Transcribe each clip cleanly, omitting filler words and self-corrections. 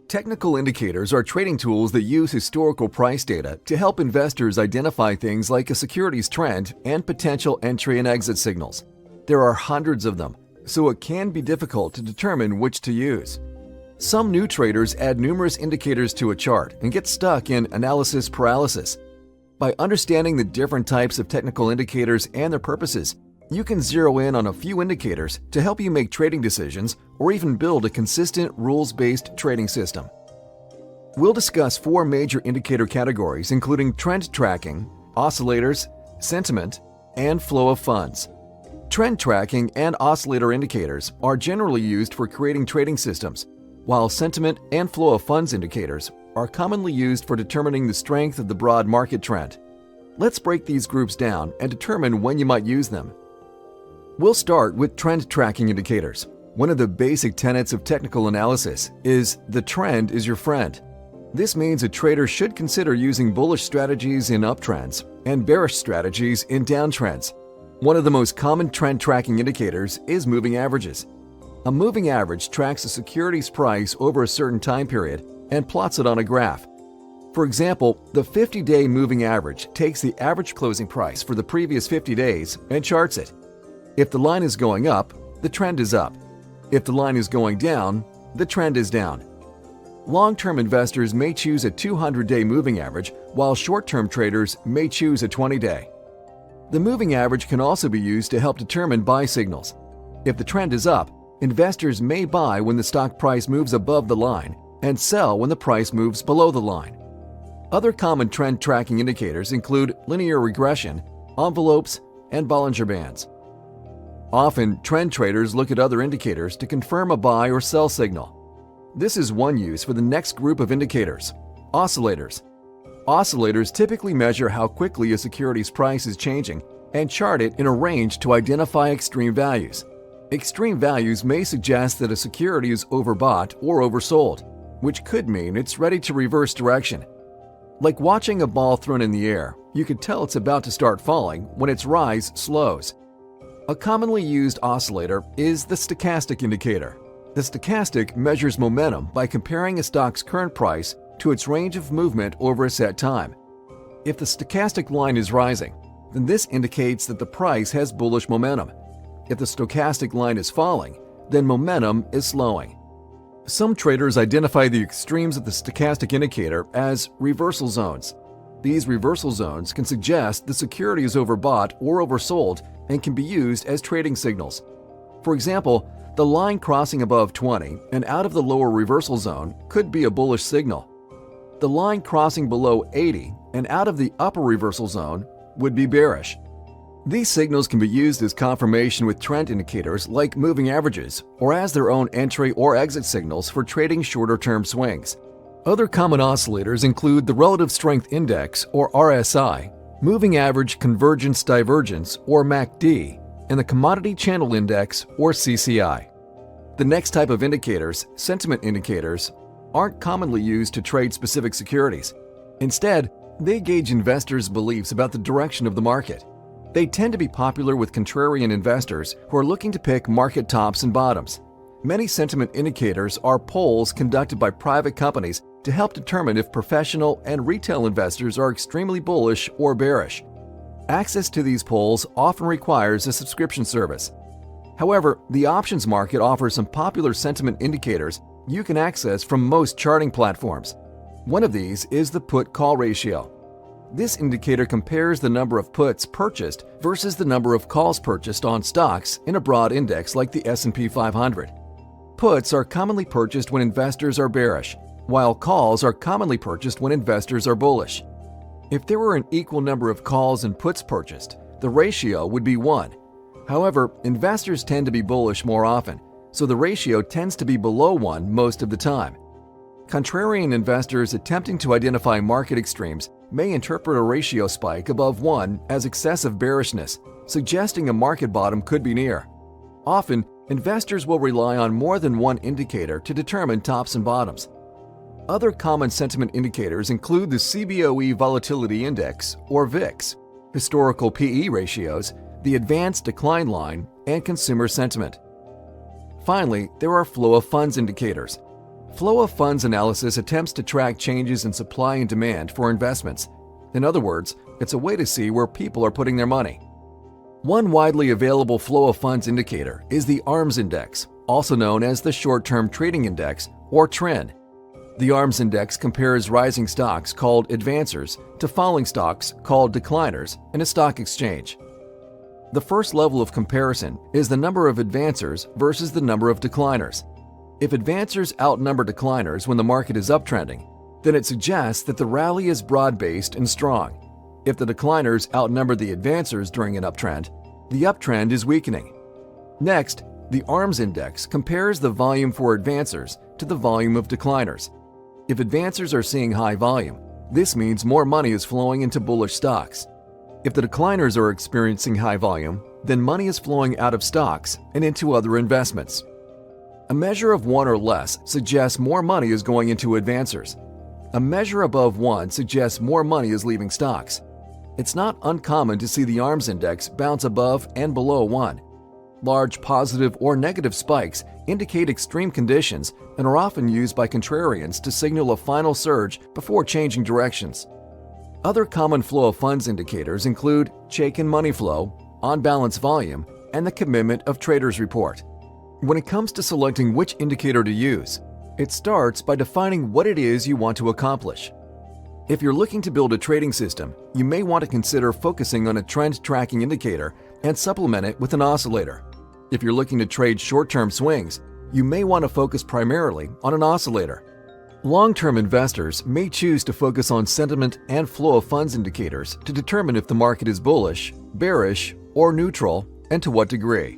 Technical indicators are trading tools that use historical price data to help investors identify things like a security's trend and potential entry and exit signals. There are hundreds of them, so it can be difficult to determine which to use. Some new traders add numerous indicators to a chart and get stuck in analysis paralysis. By understanding the different types of technical indicators and their purposes, you can zero in on a few indicators to help you make trading decisions or even build a consistent rules-based trading system. We'll discuss 4 major indicator categories, including trend tracking, oscillators, sentiment, and flow of funds. Trend tracking and oscillator indicators are generally used for creating trading systems, while sentiment and flow of funds indicators are commonly used for determining the strength of the broad market trend. Let's break these groups down and determine when you might use them. We'll start with trend tracking indicators. One of the basic tenets of technical analysis is the trend is your friend. This means a trader should consider using bullish strategies in uptrends and bearish strategies in downtrends. One of the most common trend tracking indicators is moving averages. A moving average tracks a security's price over a certain time period and plots it on a graph. For example, the 50-day moving average takes the average closing price for the previous 50 days and charts it. If the line is going up, the trend is up. If the line is going down, the trend is down. Long-term investors may choose a 200-day moving average, while short-term traders may choose a 20-day. The moving average can also be used to help determine buy signals. If the trend is up, investors may buy when the stock price moves above the line and sell when the price moves below the line. Other common trend tracking indicators include linear regression, envelopes, and Bollinger Bands. Often, trend traders look at other indicators to confirm a buy or sell signal. This is one use for the next group of indicators, oscillators. Oscillators typically measure how quickly a security's price is changing and chart it in a range to identify extreme values. Extreme values may suggest that a security is overbought or oversold, which could mean it's ready to reverse direction. Like watching a ball thrown in the air, you could tell it's about to start falling when its rise slows. A commonly used oscillator is the stochastic indicator. The stochastic measures momentum by comparing a stock's current price to its range of movement over a set time. If the stochastic line is rising, then this indicates that the price has bullish momentum. If the stochastic line is falling, then momentum is slowing. Some traders identify the extremes of the stochastic indicator as reversal zones. These reversal zones can suggest the security is overbought or oversold and can be used as trading signals. For example, the line crossing above 20 and out of the lower reversal zone could be a bullish signal. The line crossing below 80 and out of the upper reversal zone would be bearish. These signals can be used as confirmation with trend indicators like moving averages or as their own entry or exit signals for trading shorter-term swings. Other common oscillators include the Relative Strength Index or RSI, Moving Average Convergence Divergence or MACD, and the Commodity Channel Index or CCI. The next type of indicators, sentiment indicators, aren't commonly used to trade specific securities. Instead, they gauge investors' beliefs about the direction of the market. They tend to be popular with contrarian investors who are looking to pick market tops and bottoms. Many sentiment indicators are polls conducted by private companies to help determine if professional and retail investors are extremely bullish or bearish. Access to these polls often requires a subscription service. However, the options market offers some popular sentiment indicators you can access from most charting platforms. One of these is the put-call ratio. This indicator compares the number of puts purchased versus the number of calls purchased on stocks in a broad index like the S&P 500. Puts are commonly purchased when investors are bearish, while calls are commonly purchased when investors are bullish. If there were an equal number of calls and puts purchased, the ratio would be 1. However, investors tend to be bullish more often, so the ratio tends to be below 1 most of the time. Contrarian investors attempting to identify market extremes may interpret a ratio spike above 1 as excessive bearishness, suggesting a market bottom could be near. Often, investors will rely on more than one indicator to determine tops and bottoms. Other common sentiment indicators include the CBOE Volatility Index, or VIX, historical PE ratios, the Advanced Decline Line, and consumer sentiment. Finally, there are flow of funds indicators. Flow of funds analysis attempts to track changes in supply and demand for investments. In other words, it's a way to see where people are putting their money. One widely available flow of funds indicator is the ARMS Index, also known as the Short-Term Trading Index, or TRIN. The ARMS Index compares rising stocks called advancers to falling stocks called decliners in a stock exchange. The first level of comparison is the number of advancers versus the number of decliners. If advancers outnumber decliners when the market is uptrending, then it suggests that the rally is broad-based and strong. If the decliners outnumber the advancers during an uptrend, the uptrend is weakening. Next, the ARMS Index compares the volume for advancers to the volume of decliners. If advancers are seeing high volume, this means more money is flowing into bullish stocks. If the decliners are experiencing high volume, then money is flowing out of stocks and into other investments. A measure of 1 or less suggests more money is going into advancers. A measure above 1 suggests more money is leaving stocks. It's not uncommon to see the ARMS Index bounce above and below 1. Large positive or negative spikes indicate extreme conditions and are often used by contrarians to signal a final surge before changing directions. Other common flow of funds indicators include Chaikin money flow, on-balance volume, and the commitment of traders report. When it comes to selecting which indicator to use, it starts by defining what it is you want to accomplish. If you're looking to build a trading system, you may want to consider focusing on a trend tracking indicator and supplement it with an oscillator. If you're looking to trade short-term swings, you may want to focus primarily on an oscillator. Long-term investors may choose to focus on sentiment and flow of funds indicators to determine if the market is bullish, bearish, or neutral, and to what degree.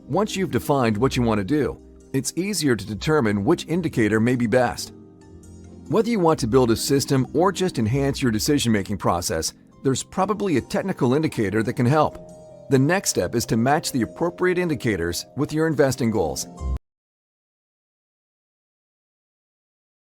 Once you've defined what you want to do, it's easier to determine which indicator may be best. Whether you want to build a system or just enhance your decision-making process, there's probably a technical indicator that can help. The next step is to match the appropriate indicators with your investing goals.